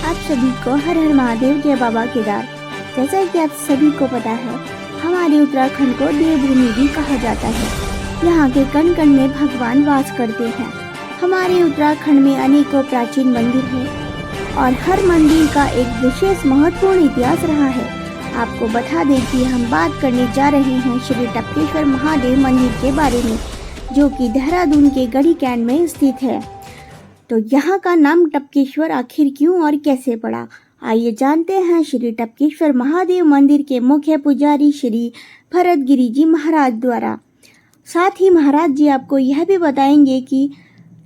आप सभी को हर हर महादेव जय बाबा केदार। जैसा कि आप सभी को पता है, हमारे उत्तराखंड को देवभूमि भी कहा जाता है। यहाँ के कण कण में भगवान वास करते हैं। हमारे उत्तराखंड में अनेकों प्राचीन मंदिर हैं और हर मंदिर का एक विशेष महत्वपूर्ण इतिहास रहा है। आपको बता दें कि हम बात करने जा रहे हैं श्री टपकेश्वर महादेव मंदिर के बारे में, जो कि देहरादून के गढ़ी कैंट में स्थित है। तो यहाँ का नाम टपकेश्वर आखिर क्यों और कैसे पड़ा, आइए जानते हैं श्री टपकेश्वर महादेव मंदिर के मुख्य पुजारी श्री भरतगिरी जी महाराज द्वारा। साथ ही महाराज जी आपको यह भी बताएंगे कि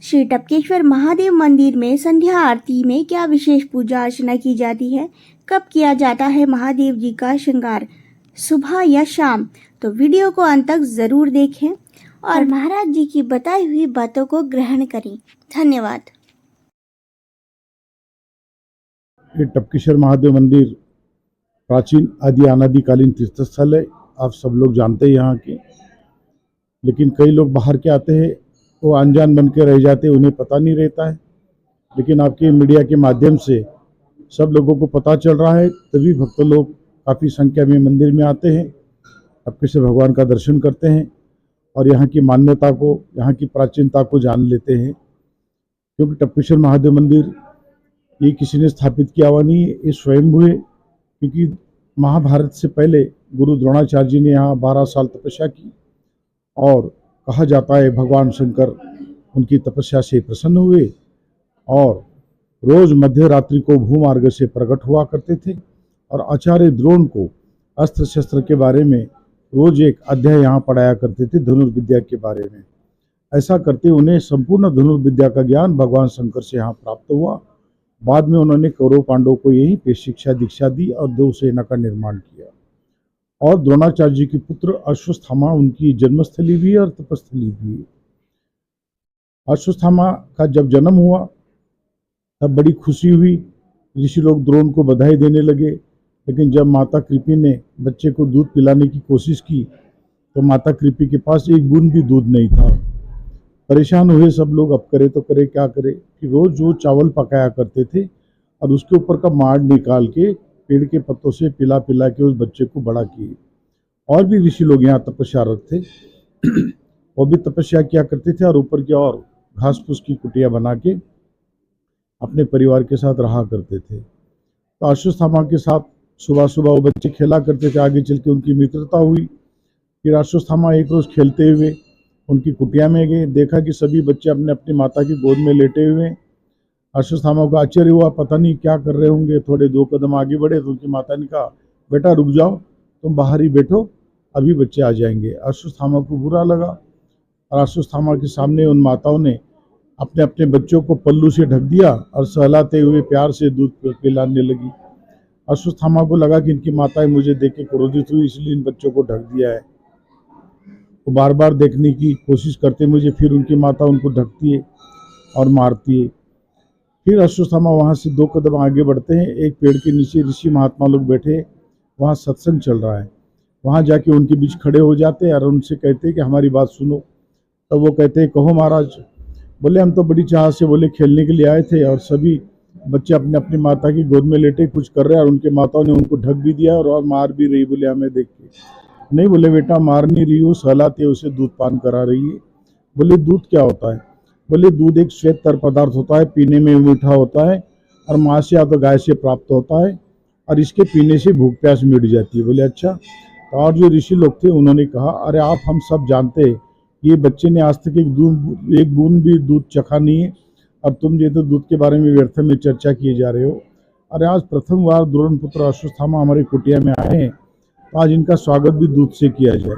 श्री टपकेश्वर महादेव मंदिर में संध्या आरती में क्या विशेष पूजा अर्चना की जाती है, कब किया जाता है महादेव जी का श्रृंगार, सुबह या शाम। तो वीडियो को अंत तक जरूर देखें और महाराज जी की बताई हुई बातों को ग्रहण करें। धन्यवाद। ये टपकेश्वर महादेव मंदिर प्राचीन आदि अनादिकालीन तीर्थस्थल है। आप सब लोग जानते हैं यहाँ के, लेकिन कई लोग बाहर के आते हैं, वो अनजान बन के रह जाते हैं, उन्हें पता नहीं रहता है। लेकिन आपके मीडिया के माध्यम से सब लोगों को पता चल रहा है, तभी भक्त लोग काफ़ी संख्या में मंदिर में आते हैं, टपकेश्वर भगवान का दर्शन करते हैं और यहाँ की मान्यता को, यहाँ की प्राचीनता को जान लेते हैं। क्योंकि टपकेश्वर महादेव मंदिर ये किसी ने स्थापित किया हुआ नहीं है, ये स्वयंभू है। क्योंकि महाभारत से पहले गुरु द्रोणाचार्य जी ने यहाँ 12 साल तपस्या की और कहा जाता है भगवान शंकर उनकी तपस्या से प्रसन्न हुए और रोज मध्य रात्रि को भूमार्ग से प्रकट हुआ करते थे और आचार्य द्रोण को अस्त्र शस्त्र के बारे में रोज एक अध्याय यहाँ पढ़ाया करते थे, धनुर्विद्या के बारे में। ऐसा करते उन्हें संपूर्ण धनुर्विद्या का ज्ञान भगवान शंकर से यहाँ प्राप्त हुआ। बाद में उन्होंने कौरव पांडव को यहीं पे शिक्षा दीक्षा दी और 2 सेना का निर्माण किया। और द्रोणाचार्य जी के पुत्र अश्वत्थामा उनकी जन्मस्थली भी है और तपस्थली भी है। अश्वत्थामा का जब जन्म हुआ तब बड़ी खुशी हुई, ऋषि लोग द्रोण को बधाई देने लगे। लेकिन जब माता कृपि ने बच्चे को दूध पिलाने की कोशिश की तो माता कृपि के पास एक बूंद भी दूध नहीं था। परेशान हुए सब लोग, अब करे तो करे क्या करे। कि रोज जो चावल पकाया करते थे और उसके ऊपर का माड़ निकाल के पेड़ के पत्तों से पिला पिला के उस बच्चे को बड़ा किए। और भी ऋषि लोग यहाँ तपस्यारत थे, वो भी तपस्या किया करते थे और ऊपर की और घास फूस की कुटिया बना के अपने परिवार के साथ रहा करते थे। तो अश्वत्थामा के साथ सुबह सुबह वो बच्चे खेला करते थे। आगे चल के उनकी मित्रता हुई। फिर अश्वत्थामा एक रोज खेलते हुए उनकी कुटिया में गए, देखा कि सभी बच्चे अपने अपनी माता की गोद में लेटे हुए हैं। अश्वत्थामा को आश्चर्य हुआ, पता नहीं क्या कर रहे होंगे। थोड़े 2 कदम आगे बढ़े तो उनकी माता ने कहा, बेटा रुक जाओ, तुम बाहर ही बैठो, अभी बच्चे आ जाएंगे। अश्वत्थामा को बुरा लगा और अश्वत्थामा के सामने उन माताओं ने अपने अपने बच्चों को पल्लू से ढक दिया और सहलाते हुए प्यार से दूध पिलाने लगी। अश्वत्थामा को लगा कि इनकी माताएं मुझे देख के क्रोधित हुई, इसलिए इन बच्चों को ढक दिया है। तो बार बार देखने की कोशिश करते मुझे, फिर उनकी माता उनको ढकती है और मारती है। फिर अश्वत्थामा वहाँ से 2 कदम आगे बढ़ते हैं। एक पेड़ के नीचे ऋषि महात्मा लोग बैठे, वहाँ सत्संग चल रहा है। वहाँ जाके उनके बीच खड़े हो जाते हैं और उनसे कहते हैं कि हमारी बात सुनो। तब वो कहते हैं, कहो महाराज। बोले, हम तो बड़ी चाह से बोले खेलने के लिए आए थे और सभी बच्चे अपने अपनी माता की गोद में लेटे कुछ कर रहे हैं और उनके माताओं ने उनको ढक भी दिया और मार भी रही। बोले, हमें देख के नहीं। बोले, बेटा मार नहीं रही हो, सहलाते उसे दूध पान करा रही है। बोले, दूध क्या होता है? बोले, दूध एक श्वेत तर पदार्थ होता है, पीने में मीठा होता है और माँ से या तो गाय से प्राप्त होता है और इसके पीने से भूख प्यास मिट जाती है। बोले, अच्छा। तो और जो ऋषि लोग थे उन्होंने कहा, अरे आप हम सब जानते हैं ये बच्चे ने आज तक एक बूंद भी दूध चखा नहीं है और तुम ये तो दूध के बारे में व्यर्थ में चर्चा किए जा रहे हो। अरे आज प्रथम बार द्रोण पुत्र अश्वत्थामा हमारी कुटिया में आए हैं, तो आज इनका स्वागत भी दूध से किया जाए।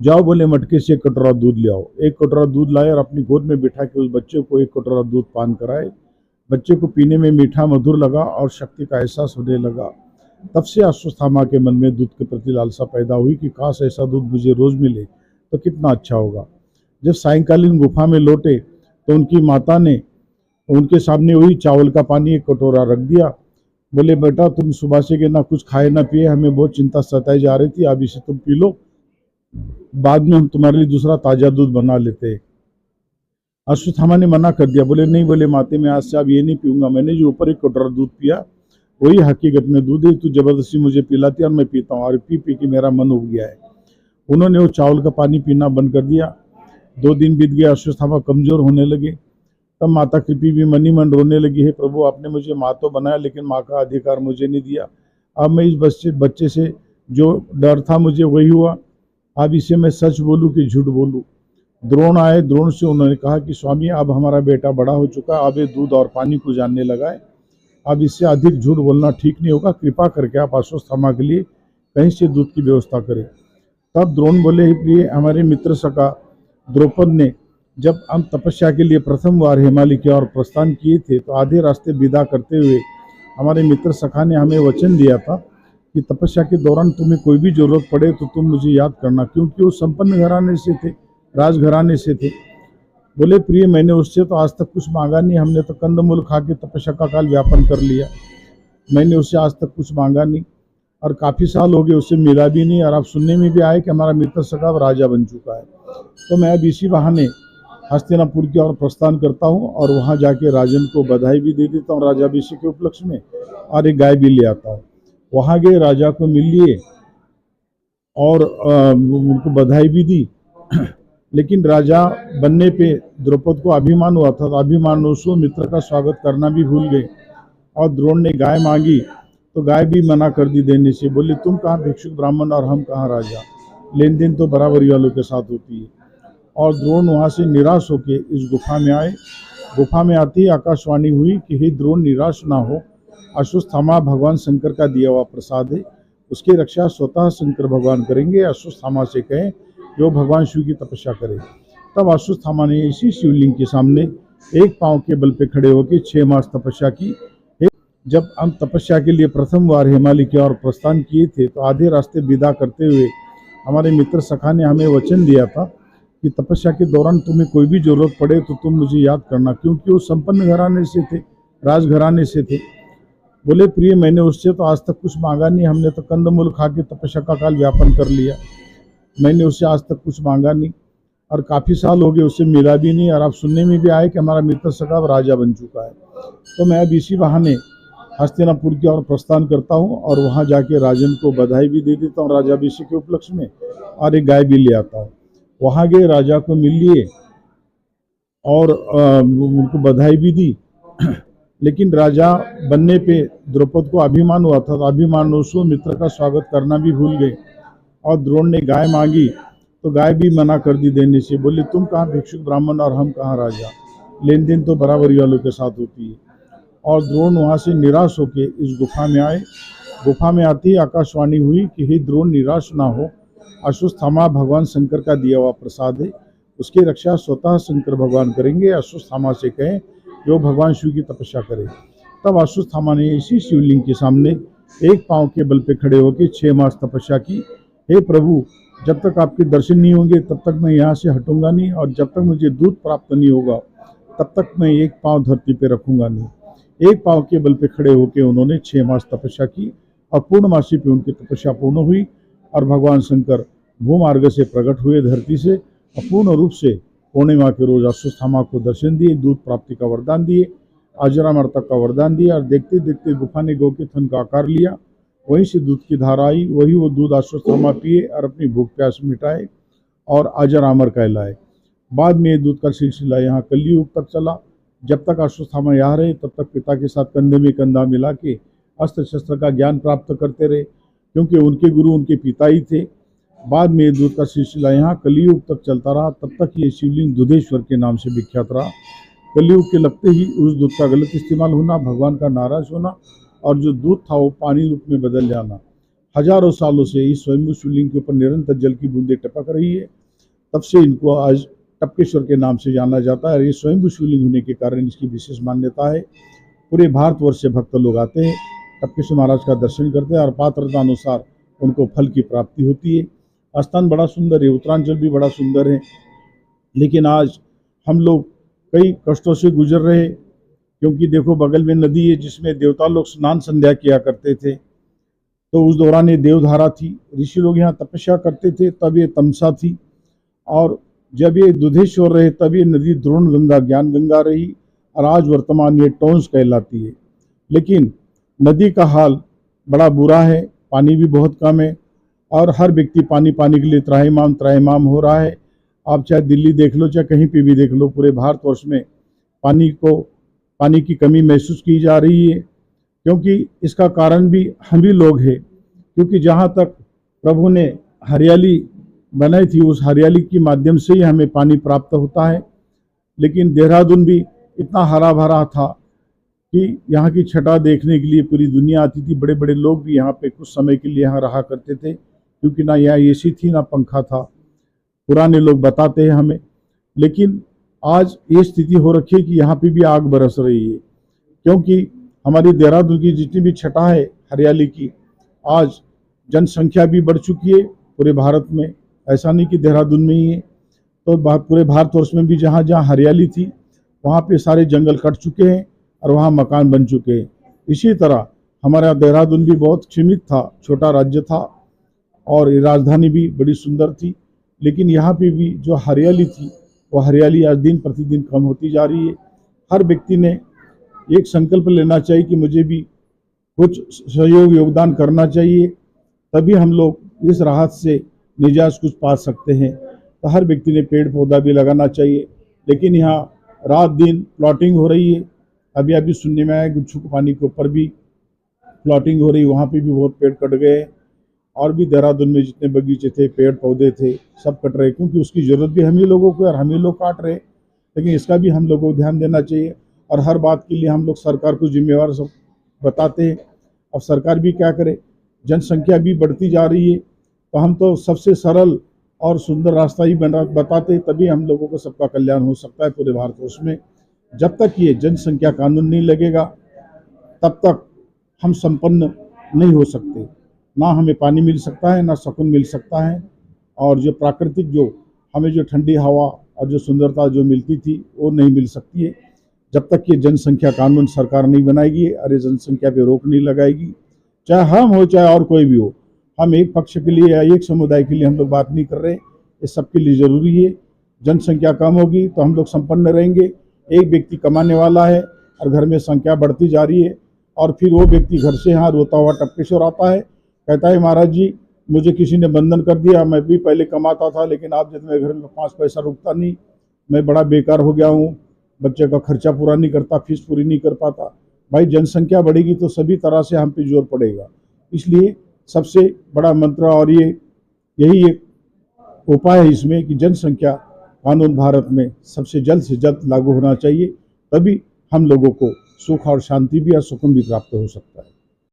जाओ, बोले मटके से 1 कटोरा दूध ले आओ। 1 कटोरा दूध लाए और अपनी गोद में बिठा के उस बच्चे को 1 कटोरा दूध पान कराए। बच्चे को पीने में मीठा मधुर लगा और शक्ति का एहसास होने लगा। तब से अश्वत्थामा के मन में दूध के प्रति लालसा पैदा हुई कि काश ऐसा दूध मुझे रोज मिले तो कितना अच्छा होगा। जब सायंकालीन गुफा में लौटे तो उनकी माता ने उनके सामने वही चावल का पानी 1 कटोरा रख दिया। बोले, बेटा तुम सुबह से के ना कुछ खाए ना पिए, हमें बहुत चिंता सताई जा रही थी, अब इसे तुम पी लो, बाद में हम तुम्हारे लिए दूसरा ताज़ा दूध बना लेते हैं। अश्वत्थामा ने मना कर दिया, बोले नहीं, बोले माते मैं आज से अब ये नहीं पीऊंगा, मैंने जो ऊपर एक कटोरा दूध पिया वही हकीकत में दूध है, तू जबरदस्ती मुझे पिलाती और मैं पीता हूँ, और पी पी के मेरा मन उब गया है। उन्होंने वो चावल का पानी पीना बंद कर दिया। 2 दिन बीत गए, अश्वत्थामा कमजोर होने लगे। तब माता कृपी भी मनी मन रोने लगी, है प्रभु आपने मुझे माँ तो बनाया लेकिन माँ का अधिकार मुझे नहीं दिया, अब मैं इस बच्चे से जो डर था मुझे वही हुआ, अब इसे मैं सच बोलूँ कि झूठ बोलूँ। द्रोण आए, द्रोण से उन्होंने कहा कि स्वामी अब हमारा बेटा बड़ा हो चुका है, अब ये दूध और पानी को जानने लगा है, अब इससे अधिक झूठ बोलना ठीक नहीं होगा, कृपा करके आप अश्वत्थामा के लिए कहीं से दूध की व्यवस्था करें। तब द्रोण बोले, ही प्रिय हमारे मित्र सखा द्रौपद ने जब हम तपस्या के लिए प्रथम बार हिमालय की ओर प्रस्थान किए थे तो आधे रास्ते विदा करते हुए हमारे मित्र सखा ने हमें वचन दिया था कि तपस्या के दौरान तुम्हें कोई भी जरूरत पड़े तो तुम मुझे याद करना, क्योंकि वो संपन्न घराने से थे, राजघराने से थे। बोले प्रिय मैंने उससे तो आज तक कुछ मांगा नहीं, हमने तो कंदमूल खा के तपस्या का काल व्यापन कर लिया, मैंने उससे आज तक कुछ मांगा नहीं और काफ़ी साल हो गए उससे मिला भी नहीं, और अब सुनने में भी आए कि हमारा मित्र सखा राजा बन चुका है, तो मैं अब इसी बहाने हस्तिनापुर की ओर प्रस्थान करता हूँ और वहाँ जाके राजन को बधाई भी दे देता हूँ राजाभिषेक के उपलक्ष्य में, और एक गाय भी ले आता हूँ। वहाँ गए, राजा को मिल लिए और उनको बधाई भी दी। लेकिन राजा बनने पे द्रौपद को अभिमान हुआ था, तो अभिमानवश मित्र का स्वागत करना भी भूल गए, और द्रोण ने गाय मांगी तो गाय भी मना कर दी देने से, बोले तुम कहाँ भिक्षुक ब्राह्मण और हम कहाँ राजा, लेन देन तो बराबरी वालों के साथ होती है। और द्रोण वहाँ से निराश होकर इस गुफा में आए। गुफा में आती ही आकाशवाणी हुई कि हे द्रोण निराश ना हो, अश्वत्थामा भगवान शंकर का दिया हुआ प्रसाद है, उसकी रक्षा स्वतः शंकर भगवान करेंगे, अश्वत्थामा से कहें कि वो भगवान शिव की तपस्या करे। तब अश्वत्थामा ने इसी शिवलिंग के सामने एक पांव के बल पे खड़े होकर 6 मास तपस्या की। जब हम तपस्या के लिए प्रथम बार हिमालय की ओर प्रस्थान किए थे तो आधे रास्ते विदा करते हुए हमारे मित्र सखा ने हमें वचन दिया था कि तपस्या के दौरान तुम्हें कोई भी जरूरत पड़े तो तुम मुझे याद करना, क्योंकि वो संपन्न घराने से थे, राजघराने से थे। बोले प्रिय मैंने उससे तो आज तक कुछ मांगा नहीं, हमने तो कंदमूल खा के तपस्या का काल व्यापन कर लिया, मैंने उससे आज तक कुछ मांगा नहीं और काफ़ी साल हो गए उससे मिला भी नहीं, और अब सुनने में भी आए कि हमारा मित्र सखा राजा बन चुका है, तो मैं अब इसी बहाने हस्तिनापुर की ओर प्रस्थान करता हूँ और वहाँ जाके राजन को बधाई भी दे देता हूँ राजाभिषेक के उपलक्ष्य में, और एक गाय भी ले आता हूँ। वहाँ गए, राजा को मिल लिए और उनको बधाई भी दी। लेकिन राजा बनने पे द्रौपद को अभिमान हुआ था, तो अभिमानवश मित्र का स्वागत करना भी भूल गए, और द्रोण ने गाय मांगी तो गाय भी मना कर दी देने से, बोले तुम कहाँ भिक्षुक ब्राह्मण और हम कहाँ राजा, लेन देन तो बराबरी वालों के साथ होती है। और द्रोण वहाँ से निराश होकर इस गुफा में आए। गुफा में आती ही आकाशवाणी हुई कि हे द्रोण निराश ना हो, अश्वत्थामा भगवान शंकर का दिया हुआ प्रसाद है, उसकी रक्षा स्वतः शंकर भगवान करेंगे, अश्वत्थामा से कहें कि वो भगवान शिव की तपस्या करे। तब अश्वत्थामा ने इसी शिवलिंग के सामने एक पांव के बल पे खड़े होकर 6 मास तपस्या की। हे प्रभु जब तक आपके दर्शन नहीं होंगे तब तक मैं यहाँ से हटूंगा नहीं, और जब तक मुझे दूध प्राप्त नहीं होगा तब तक मैं एक पांव धरती पे रखूंगा नहीं। एक पांव के बल पे खड़े होकर उन्होंने 6 मास तपस्या की, और पूर्णमासी पे उनकी तपस्या पूर्ण हुई और भगवान शंकर भूमार्ग से प्रकट हुए धरती से, और पूर्ण रूप से पूर्णिमा के रोज अश्वत्थामा को दर्शन दिए, दूध प्राप्ति का वरदान दिए, अजरामरता का वरदान दिया, और देखते देखते गुफा ने गौ के थन का आकार लिया, वहीं से दूध की धारा आई, वही वो दूध अश्वत्थामा पिए और अपनी भूख प्यास मिटाए और अजर अमर कहलाए। बाद में ये दूध का सिलसिला यहाँ कलयुग तक चला। जब तक अश्वत्थामा यहाँ रहे तब तक पिता के साथ कंधे में कंधा मिला के अस्त्र शस्त्र का ज्ञान प्राप्त करते रहे, क्योंकि उनके गुरु उनके पिता ही थे। बाद में दूध का सिलसिला यहाँ कलयुग तक चलता रहा, तब तक ये शिवलिंग दुधेश्वर के नाम से विख्यात रहा। कलयुग के लगते ही उस दूध का गलत इस्तेमाल होना, भगवान का नाराज होना, और जो दूध था वो पानी रूप में बदल जाना। हजारों सालों से इस स्वयंभू शिवलिंग के ऊपर निरंतर जल की बूंदें टपक रही है, तब से इनको आज टपकेश्वर के नाम से जाना जाता है। ये स्वयंभू शिवलिंग होने के कारण इसकी विशेष मान्यता है। पूरे भारतवर्ष से भक्त लोग आते हैं, टपकेश्वर महाराज का दर्शन करते हैं और पात्रता अनुसार उनको फल की प्राप्ति होती है। स्थान बड़ा सुंदर है, उत्तरांचल भी बड़ा सुंदर है, लेकिन आज हम लोग कई कष्टों से गुजर रहे, क्योंकि देखो बगल में नदी है जिसमें देवता लोग स्नान संध्या किया करते थे, तो उस दौरान ये देवधारा थी, ऋषि लोग यहाँ तपस्या करते थे, तब ये तमसा थी, और जब ये दुधेश्वर रहे तब ये नदी द्रोण गंगा ज्ञान गंगा रही और आज वर्तमान ये टोंस कहलाती है। लेकिन नदी का हाल बड़ा बुरा है, पानी भी बहुत कम है और हर व्यक्ति पानी पाने के लिए त्राहिमाम हो रहा है। आप चाहे दिल्ली देख लो चाहे कहीं पे भी देख लो, पूरे भारतवर्ष में पानी की कमी महसूस की जा रही है, क्योंकि इसका कारण भी हम ही लोग हैं। क्योंकि जहाँ तक प्रभु ने हरियाली बनाई थी उस हरियाली के माध्यम से ही हमें पानी प्राप्त होता है। लेकिन देहरादून भी इतना हरा भरा था कि यहाँ की छटा देखने के लिए पूरी दुनिया आती थी। बड़े बड़े लोग भी यहाँ पे कुछ समय के लिए यहाँ रहा करते थे, क्योंकि ना यहाँ एसी थी ना पंखा था, पुराने लोग बताते हैं हमें। लेकिन आज ये स्थिति हो रखी है कि यहाँ पे भी आग बरस रही है, क्योंकि हमारी देहरादून की जितनी भी छटा है हरियाली की, आज जनसंख्या भी बढ़ चुकी है पूरे भारत में, ऐसा नहीं कि देहरादून में ही है। तो पूरे भारतवर्ष में भी जहाँ जहाँ हरियाली थी वहाँ पे सारे जंगल कट चुके हैं और वहाँ मकान बन चुके हैं। इसी तरह हमारा देहरादून भी बहुत सीमित था, छोटा राज्य था और राजधानी भी बड़ी सुंदर थी, लेकिन यहाँ पे भी जो हरियाली थी वो हरियाली आज दिन प्रतिदिन कम होती जा रही है। हर व्यक्ति ने एक संकल्प लेना चाहिए कि मुझे भी कुछ सहयोग योगदान करना चाहिए, तभी हम लोग इस राहत से निजात कुछ पा सकते हैं। तो हर व्यक्ति ने पेड़ पौधा भी लगाना चाहिए। लेकिन यहाँ रात दिन प्लॉटिंग हो रही है। अभी सुनने में आया गुच्छू पानी के ऊपर भी प्लॉटिंग हो रही, वहाँ पे भी बहुत पेड़ कट गए। और भी देहरादून में जितने बगीचे थे, पेड़ पौधे थे, सब कट रहे, क्योंकि उसकी ज़रूरत भी हम ही लोगों को और हम ही लोग काट रहे। लेकिन इसका भी हम लोगों को ध्यान देना चाहिए। और हर बात के लिए हम लोग सरकार को जिम्मेवार सब बताते हैं। अब सरकार भी क्या करे, जनसंख्या भी बढ़ती जा रही है, तो हम तो सबसे सरल और सुंदर रास्ता ही बताते, तभी हम लोगों को सबका कल्याण हो सकता है पूरे भारतवर्ष में। जब तक ये जनसंख्या कानून नहीं लगेगा तब तक हम संपन्न नहीं हो सकते। ना हमें पानी मिल सकता है, ना सुकून मिल सकता है, और जो प्राकृतिक जो हमें जो ठंडी हवा और जो सुंदरता जो मिलती थी वो नहीं मिल सकती है जब तक ये जनसंख्या कानून सरकार नहीं बनाएगी और ये जनसंख्या पे रोक नहीं लगाएगी। चाहे हम हो चाहे और कोई भी हो, हम एक पक्ष के लिए या एक समुदाय के लिए हम लोग बात नहीं कर रहे, ये सबके लिए ज़रूरी है। जनसंख्या कम होगी तो हम लोग संपन्न रहेंगे। एक व्यक्ति कमाने वाला है और घर में संख्या बढ़ती जा रही है, और फिर वो व्यक्ति घर से यहाँ रोता हुआ टपकेश्वर आता है, कहता है महाराज जी मुझे किसी ने बंधन कर दिया, मैं भी पहले कमाता था लेकिन आप जब मेरे घर में 5 पैसा रुकता नहीं, मैं बड़ा बेकार हो गया हूँ, बच्चे का खर्चा पूरा नहीं करता, फीस पूरी नहीं कर पाता। भाई जनसंख्या बढ़ेगी तो सभी तरह से हम पे जोर पड़ेगा। इसलिए सबसे बड़ा मंत्र और यही एक उपाय है इसमें कि जनसंख्या कानून भारत में सबसे जल्द से जल्द लागू होना चाहिए, तभी हम लोगों को सुख और शांति भी और सुकून भी प्राप्त हो सकता है।